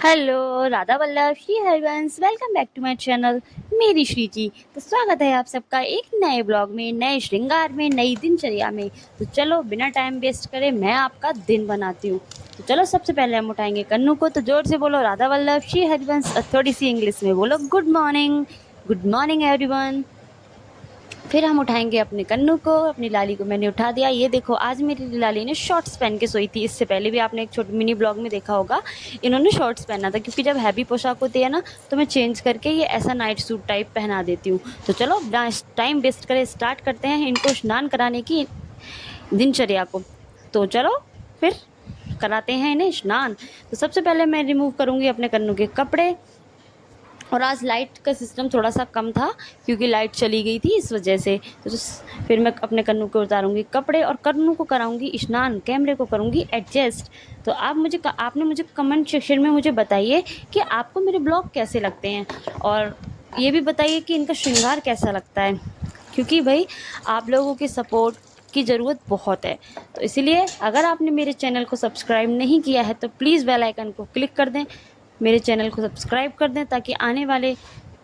Hello, Radha Vallabh Shri Harivansh, welcome back to my channel. मेरी श्री जी। तो स्वागत है आप सबका एक नए ब्लॉग में, नए श्रृंगार में, नई दिनचर्या में। तो चलो बिना टाइम वेस्ट करे मैं आपका दिन बनाती हूँ। तो चलो सबसे पहले हम उठाएंगे कन्नू को। तो जोर से बोलो राधा वल्लभ श्री हरिवंश और थोड़ी सी इंग्लिश में बोलो गुड मॉर्निंग एवरीवन। फिर हम उठाएंगे अपने कन्नू को, अपनी लाली को मैंने उठा दिया। ये देखो आज मेरी लाली ने शॉर्ट्स पहन के सोई थी। इससे पहले भी आपने एक छोटी मिनी ब्लॉग में देखा होगा, इन्होंने शॉर्ट्स पहना था, क्योंकि जब हैवी पोशाक होती है ना तो मैं चेंज करके ये ऐसा नाइट सूट टाइप पहना देती हूँ। तो चलो टाइम वेस्ट करें, स्टार्ट करते हैं इनको स्नान कराने की दिनचर्या को। तो चलो फिर कराते हैं इन्हें स्नान। तो सबसे पहले मैं रिमूव करूँगी अपने कन्नू के कपड़े। और आज लाइट का सिस्टम थोड़ा सा कम था क्योंकि लाइट चली गई थी, इस वजह से। तो फिर मैं अपने कन्नू को उतारूंगी कपड़े और कन्नू को कराऊंगी स्नान, कैमरे को करूंगी एडजस्ट। तो आपने मुझे कमेंट सेक्शन में मुझे बताइए कि आपको मेरे ब्लॉग कैसे लगते हैं, और ये भी बताइए कि इनका श्रृंगार कैसा लगता है, क्योंकि भाई आप लोगों की सपोर्ट की ज़रूरत बहुत है। तो इसीलिए अगर आपने मेरे चैनल को सब्सक्राइब नहीं किया है तो प्लीज़ बेल आइकन को क्लिक कर दें, मेरे चैनल को सब्सक्राइब कर दें, ताकि आने वाले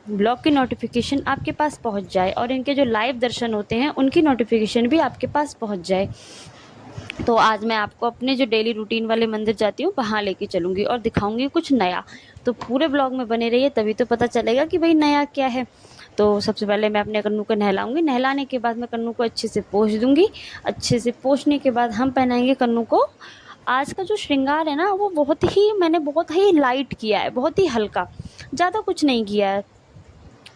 ब्लॉग की नोटिफिकेशन आपके पास पहुंच जाए और इनके जो लाइव दर्शन होते हैं उनकी नोटिफिकेशन भी आपके पास पहुंच जाए। तो आज मैं आपको अपने जो डेली रूटीन वाले मंदिर जाती हूँ वहाँ लेके चलूँगी और दिखाऊंगी कुछ नया। तो पूरे ब्लॉग में बने रहिए, तभी तो पता चलेगा कि भाई नया क्या है। तो सबसे पहले मैं अपने कन्नू को नहलाऊंगी। नहलाने के बाद मैं कन्नू को अच्छे से पोंछ दूंगी। अच्छे से पोंछने के बाद हम पहनाएंगे कन्नू को। आज का जो श्रृंगार है ना वो मैंने बहुत ही लाइट किया है, बहुत ही हल्का, ज़्यादा कुछ नहीं किया है।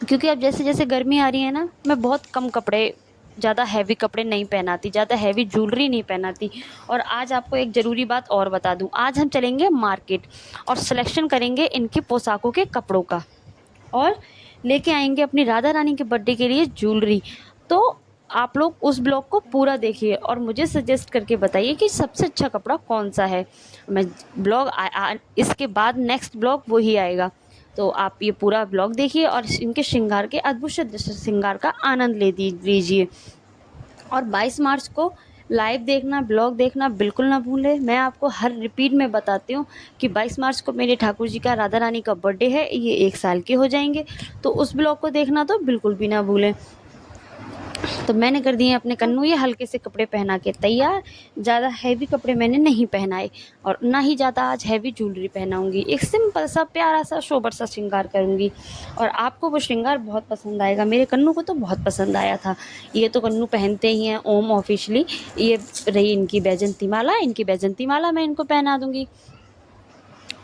क्योंकि अब जैसे जैसे गर्मी आ रही है ना, मैं बहुत कम कपड़े, ज़्यादा हैवी कपड़े नहीं पहनाती, ज़्यादा हैवी ज्वेलरी नहीं पहनाती। और आज आपको एक ज़रूरी बात और बता दूं, आज हम चलेंगे मार्केट और सिलेक्शन करेंगे इनकी पोशाकों के कपड़ों का, और लेके आएंगे अपनी राधा रानी के बर्थडे के लिए ज्वेलरी। तो आप लोग उस ब्लॉग को पूरा देखिए और मुझे सजेस्ट करके बताइए कि सबसे अच्छा कपड़ा कौन सा है। मैं इसके बाद नेक्स्ट ब्लॉग वही आएगा। तो आप ये पूरा ब्लॉग देखिए और इनके श्रृंगार के अद्भुत से श्रृंगार का आनंद लीजिए। और 22 मार्च को लाइव देखना, ब्लॉग देखना बिल्कुल ना भूलें। मैं आपको हर रिपीट में बताती हूँ कि 22 मार्च को मेरे ठाकुर जी का, राधा रानी का बर्थडे है, ये 1 साल के हो जाएंगे। तो उस ब्लॉग को देखना तो बिल्कुल भी ना भूलें। तो मैंने कर दिए अपने कन्नू ये हल्के से कपड़े पहना के तैयार। ज़्यादा हैवी कपड़े मैंने नहीं पहनाए और ना ही ज़्यादा आज हैवी ज्वेलरी पहनाऊंगी। एक सिंपल सा प्यारा सा सोबर सा श्रृंगार करूंगी और आपको वो श्रृंगार बहुत पसंद आएगा। मेरे कन्नू को तो बहुत पसंद आया था। ये तो कन्नू पहनते ही हैं ओम ऑफिशियली। ये रही इनकी बैजंती माला, इनकी बैजंती माला मैं इनको पहना दूंगी।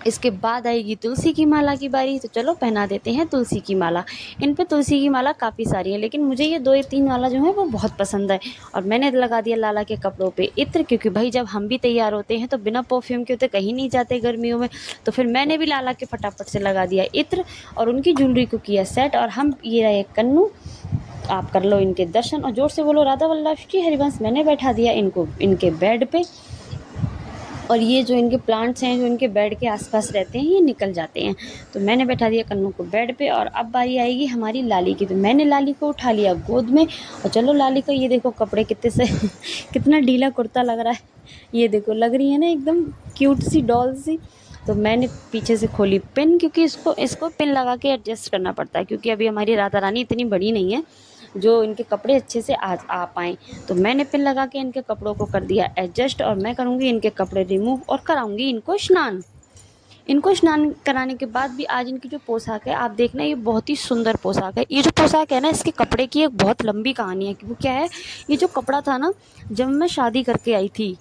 इसके बाद आएगी तुलसी की माला की बारी। तो चलो पहना देते हैं तुलसी की माला। इन पे तुलसी की माला काफ़ी सारी है, लेकिन मुझे ये 2 या 3 माला जो है वो बहुत पसंद है। और मैंने लगा दिया लाला के कपड़ों पे इत्र, क्योंकि भाई जब हम भी तैयार होते हैं तो बिना परफ्यूम के होते कहीं नहीं जाते गर्मियों में। तो फिर मैंने भी लाला के फटाफट से लगा दिया इत्र और उनकी ज्वेलरी को किया सेट। और हम ये रहे कन्नू, आप कर लो इनके दर्शन और जोर से बोलो राधा वल्लभ श्री हरिवंश। मैंने बैठा दिया इनको इनके बेड पे, और ये जो इनके प्लांट्स हैं जो इनके बेड के आसपास रहते हैं ये निकल जाते हैं। तो मैंने बैठा दिया कन्नू को बेड पे। और अब बारी आएगी हमारी लाली की। तो मैंने लाली को उठा लिया गोद में और चलो लाली को, ये देखो कपड़े कितने से कितना ढीला कुर्ता लग रहा है, ये देखो लग रही है ना एकदम क्यूट सी डॉल सी। तो मैंने पीछे से खोली पिन, क्योंकि इसको पिन लगा के एडजस्ट करना पड़ता है, क्योंकि अभी हमारी राधा रानी इतनी बड़ी नहीं है जो इनके कपड़े अच्छे से आज आ पाएँ। तो मैंने पिन लगा के इनके कपड़ों को कर दिया एडजस्ट और मैं करूँगी इनके कपड़े रिमूव और कराऊँगी इनको स्नान। इनको स्नान कराने के बाद भी आज इनकी जो पोशाक है आप देखना, ये बहुत ही सुंदर पोशाक है। ये जो पोशाक है ना, इसके कपड़े की एक बहुत लंबी कहानी है कि वो क्या है। ये जो कपड़ा था ना, जब मैं शादी करके आई थी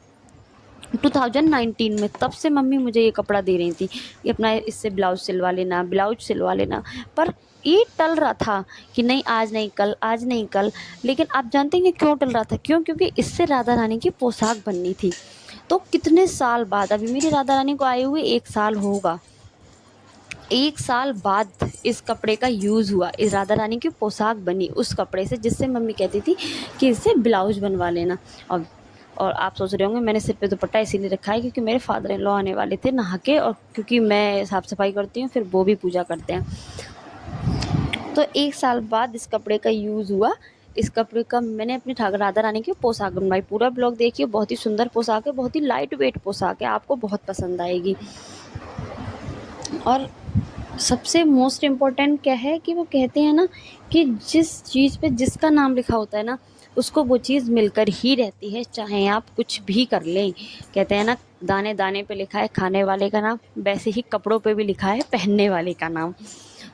2019 में, तब से मम्मी मुझे ये कपड़ा दे रही थी कि अपना इससे ब्लाउज सिलवा लेना, ब्लाउज सिलवा लेना। पर ये टल रहा था कि नहीं आज नहीं कल, आज नहीं कल। लेकिन आप जानते हैं क्यों टल रहा था? क्योंकि इससे राधा रानी की पोशाक बननी थी। तो कितने साल बाद, अभी मेरी राधा रानी को आए हुए 1 साल होगा, 1 साल बाद इस कपड़े का यूज़ हुआ, इस राधा रानी की पोशाक बनी उस कपड़े से जिससे मम्मी कहती थी कि इससे ब्लाउज बनवा लेना। और आप सोच रहे होंगे मैंने सिर पे दुपट्टा इसीलिए रखा है क्योंकि मेरे फादर इन लॉ आने वाले थे नहा के, और क्योंकि मैं साफ़ सफाई करती हूँ फिर वो भी पूजा करते हैं। तो 1 साल बाद इस कपड़े का यूज़ हुआ। इस कपड़े का मैंने अपनी राधा रानी की पोशाक बनवाई। पूरा ब्लॉग देखिए, बहुत ही सुंदर पोशाक है, बहुत ही लाइट वेट पोशाक है, आपको बहुत पसंद आएगी। और सबसे मोस्ट इम्पोर्टेंट क्या है कि वो कहते हैं ना कि जिस चीज़ पे जिसका नाम लिखा होता है ना, उसको वो चीज़ मिलकर ही रहती है, चाहे आप कुछ भी कर लें। कहते हैं ना, दाने दाने पे लिखा है खाने वाले का नाम, वैसे ही कपड़ों पे भी लिखा है पहनने वाले का नाम।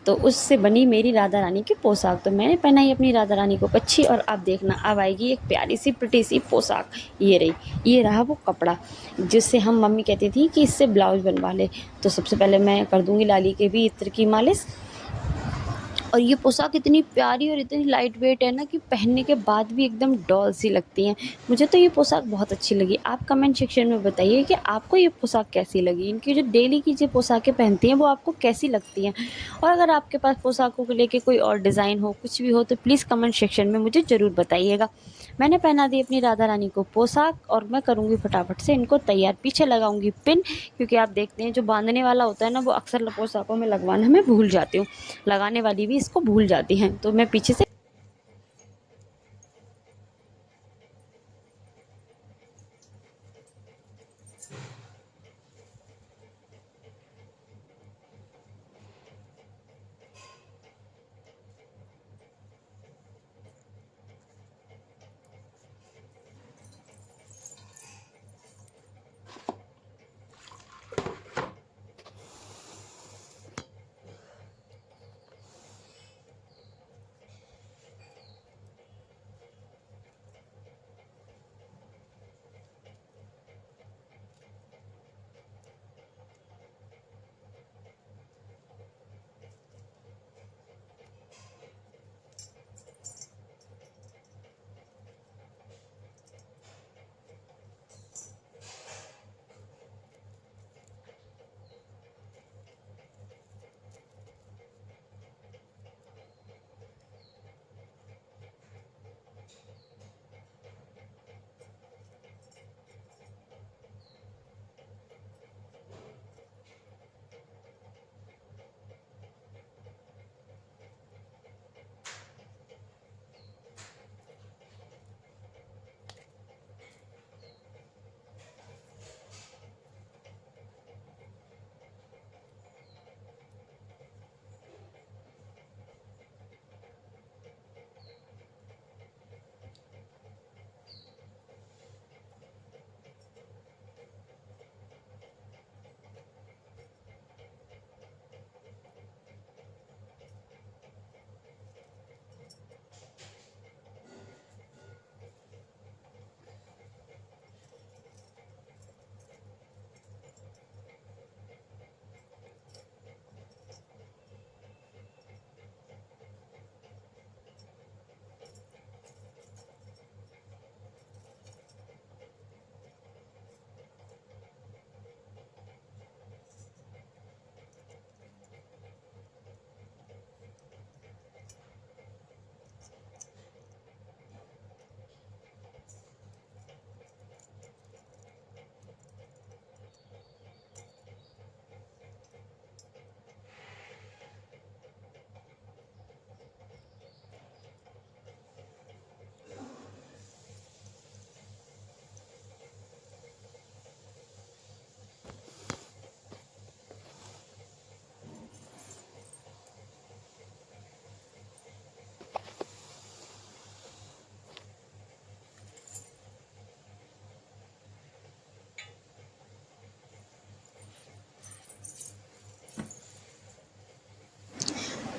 तो उससे बनी मेरी राधा रानी की पोशाक, तो मैंने पहनाई अपनी राधा रानी को कच्छी। और अब देखना, अब आएगी एक प्यारी सी प्रिटी सी पोशाक। ये रही, ये रहा वो कपड़ा जिससे हम मम्मी कहती थी कि इससे ब्लाउज बनवा ले। तो सबसे पहले मैं कर दूंगी लाली के भी इत्र की मालिश। और ये पोशाक इतनी प्यारी और इतनी लाइट वेट है ना कि पहनने के बाद भी एकदम डॉल सी लगती हैं। मुझे तो ये पोशाक बहुत अच्छी लगी। आप कमेंट सेक्शन में बताइए कि आपको ये पोशाक कैसी लगी। इनकी जो डेली की जो पोशाकें पहनती हैं वो आपको कैसी लगती हैं। और अगर आपके पास पोशाकों को लेके कोई और डिज़ाइन हो, कुछ भी हो, तो प्लीज़ कमेंट सेक्शन में मुझे ज़रूर बताइएगा। मैंने पहना दी अपनी राधा रानी को पोशाक और मैं करूँगी फटाफट से इनको तैयार। पीछे लगाऊंगी पिन, क्योंकि आप देखते हैं जो बांधने वाला होता है ना, वो अक्सर पोशाकों में लगवाना मैं भूल जाती हूँ। लगाने वाली भी इसको भूल जाती हैं, तो मैं पीछे से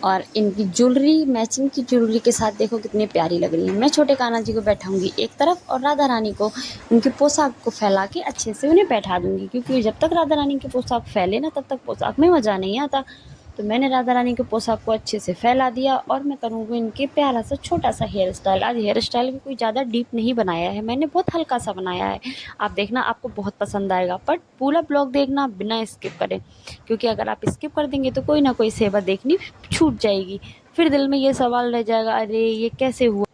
और इनकी ज्वेलरी, मैचिंग की ज्वेलरी के साथ देखो कितनी प्यारी लग रही है। मैं छोटे कान्हा जी को बैठाऊंगी एक तरफ और राधा रानी को उनकी पोशाक को फैला के अच्छे से उन्हें बैठा दूंगी, क्योंकि जब तक राधा रानी की पोशाक फैले ना, तब तक पोशाक में मज़ा नहीं आता। तो मैंने राधा रानी के पोशाक को अच्छे से फैला दिया और मैं करूँगी इनके प्यारा सा छोटा सा हेयर स्टाइल। आज हेयर स्टाइल भी कोई ज़्यादा डीप नहीं बनाया है मैंने, बहुत हल्का सा बनाया है। आप देखना, आपको बहुत पसंद आएगा, बट पूरा ब्लॉग देखना बिना स्किप करें, क्योंकि अगर आप स्किप कर देंगे तो कोई ना कोई सेवा देखनी छूट जाएगी। फिर दिल में ये सवाल रह जाएगा, अरे ये कैसे हुआ।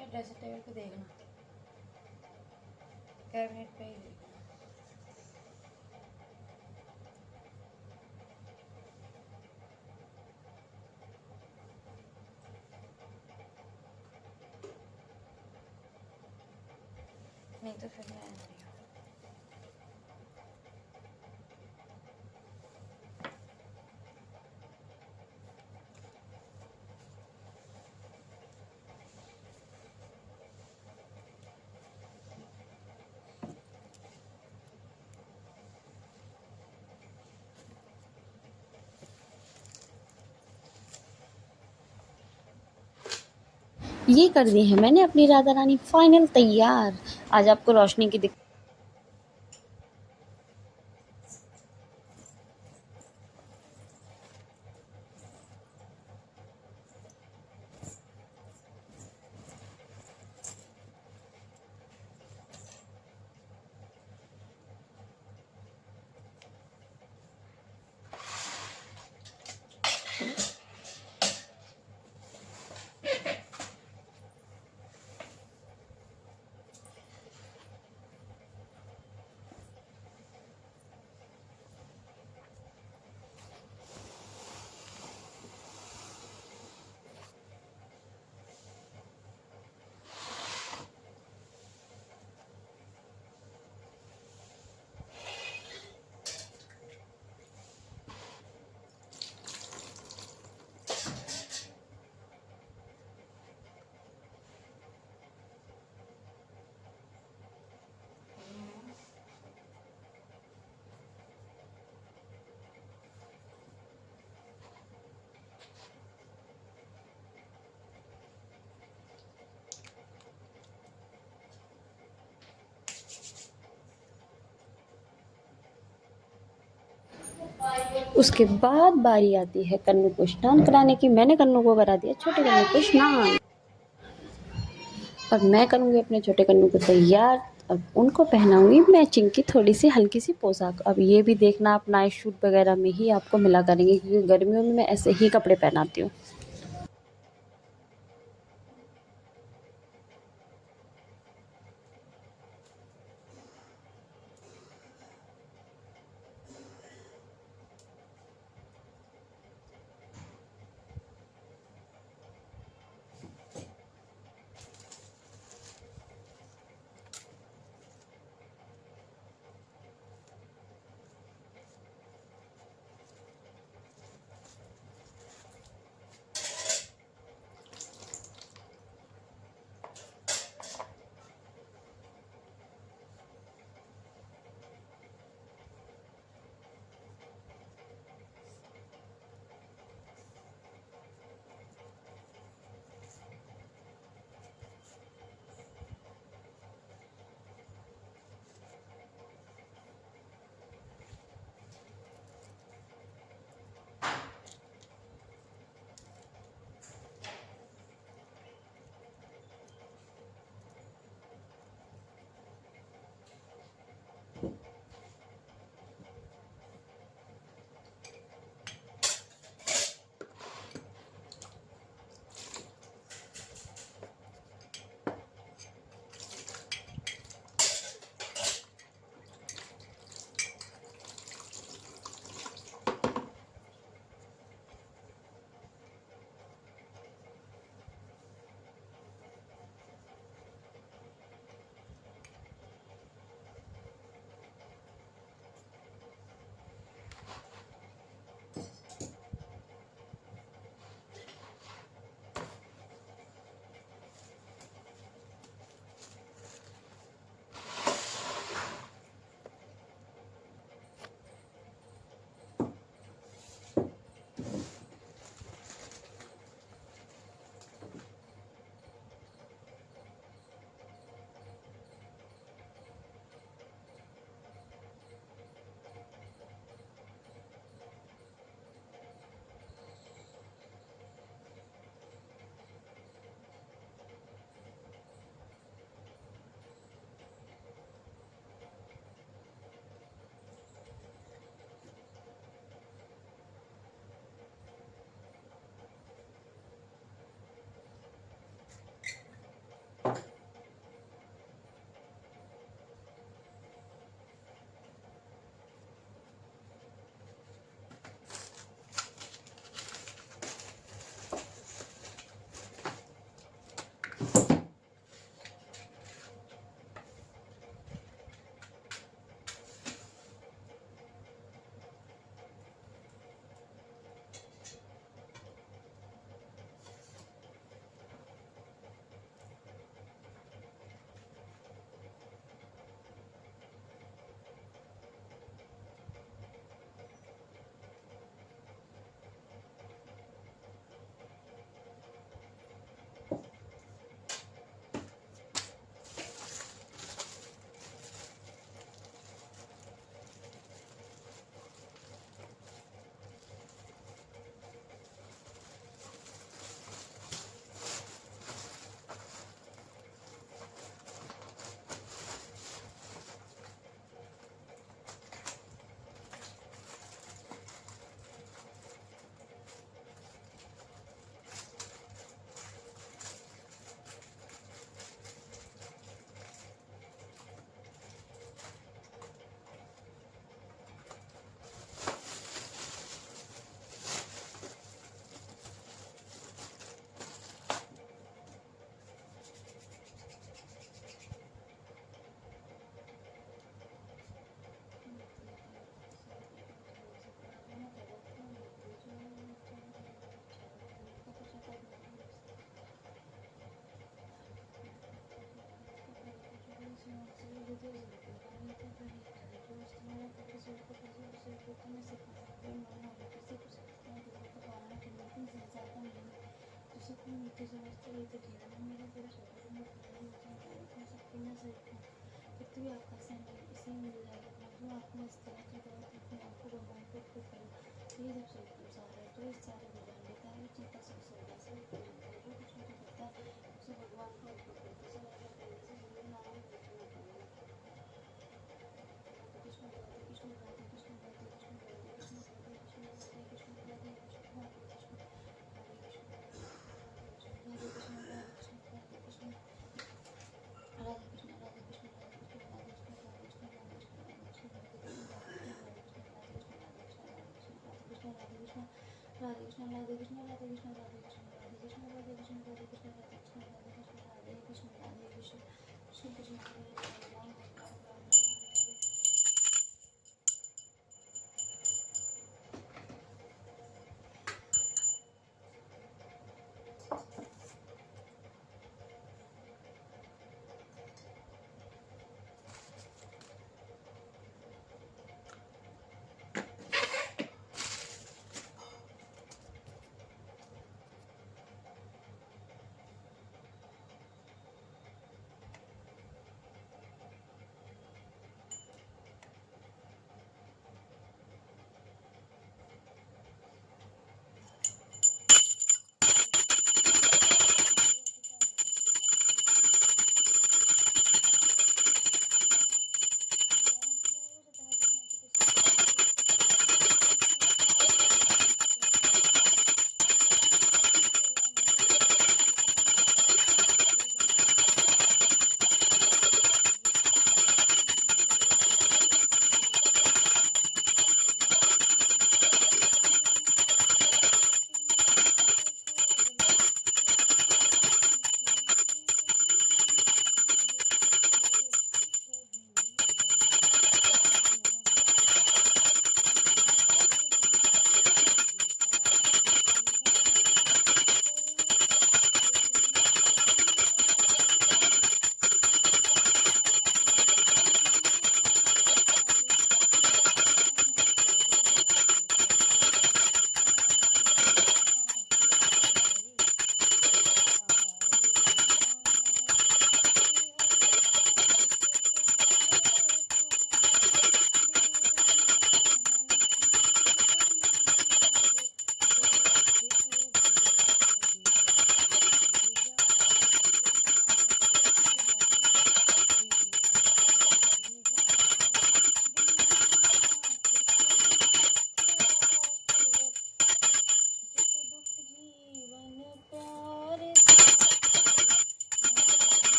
पे ड्रेसिंग टेबल पे देखना, कैबिनेट पे ही देखना। नहीं तो फिर मैं आ रही हूँ। ये कर दी है मैंने अपनी राधा रानी फाइनल तैयार। आज आपको रोशनी की दिक उसके बाद बारी आती है कन्नू को स्नान कराने की। मैंने कन्नू को करा दिया छोटे कन्नू को स्नान, और मैं करूँगी अपने छोटे कन्नू को तैयार। अब उनको पहनाऊँगी मैचिंग की थोड़ी सी हल्की सी पोशाक। अब ये भी देखना आप नाइट सूट वगैरह में ही आपको मिला करेंगे, क्योंकि गर्मियों में मैं ऐसे ही कपड़े पहनाती हूँ।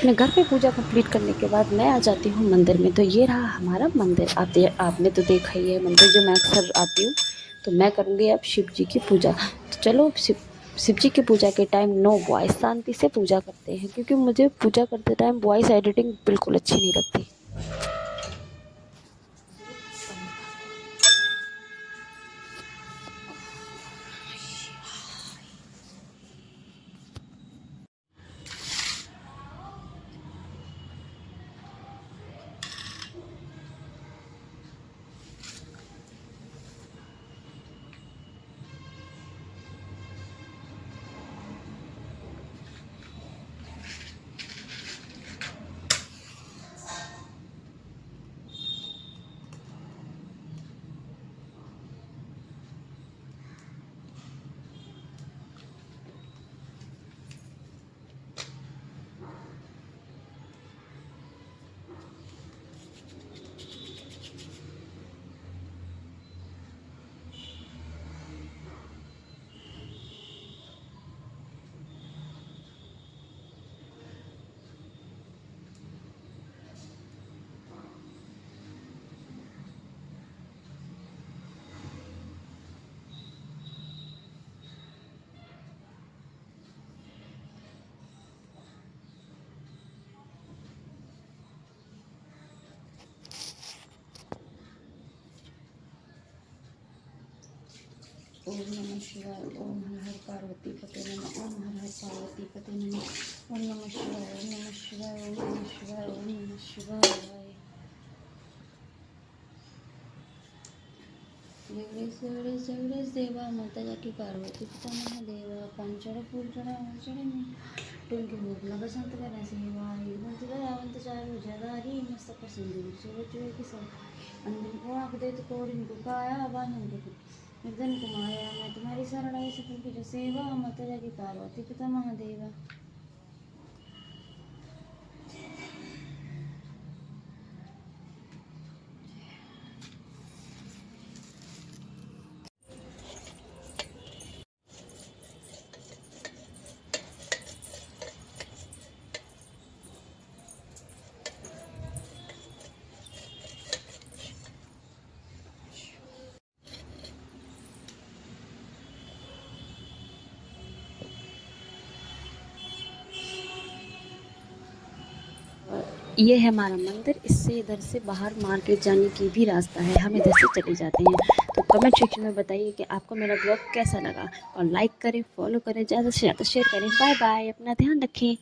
अपने घर पे पूजा कंप्लीट करने के बाद मैं आ जाती हूँ मंदिर में। तो ये रहा हमारा मंदिर। आपने तो देखा ही है मंदिर जो मैं अक्सर आती हूँ। तो मैं करूँगी अब शिव जी की पूजा। तो चलो शिव जी की पूजा के टाइम नो वॉइस, शांति से पूजा करते हैं, क्योंकि मुझे पूजा करते टाइम वॉइस एडिटिंग बिल्कुल अच्छी नहीं लगती। ओम नमः शिवाय। ओम हर हर पार्वती पते नमः। ओम हर हर पार्वती पते नमः। ओम नमः शिवाय। ओम नमः शिवाय। ओम नमः शिवाय। ओम नमः शिवाय। जगदीश देवा माता जाकी पार्वती पिता महादेवा पंचड़ फूल चढ़े में टुंके मुगला बसंत बना सेवा वंत दयावंत चारु जदारी मस्तक पर सिंदूर सूरज की सब अंजन को आँख दे तो कोड़ी को काया बांधन को निर्धन को माया मैं तुम्हारी शरण आई सकल की जो सेवा माता जाकी पार्वती पिता महादेवा। ये है हमारा मंदिर। इससे इधर से बाहर मार्केट जाने की भी रास्ता है, हम इधर से चले जाते हैं। तो कमेंट सेक्शन में बताइए कि आपको मेरा ब्लॉग कैसा लगा, और लाइक करें, फॉलो करें, ज़्यादा से ज़्यादा शेयर करें। बाय बाय, अपना ध्यान रखें।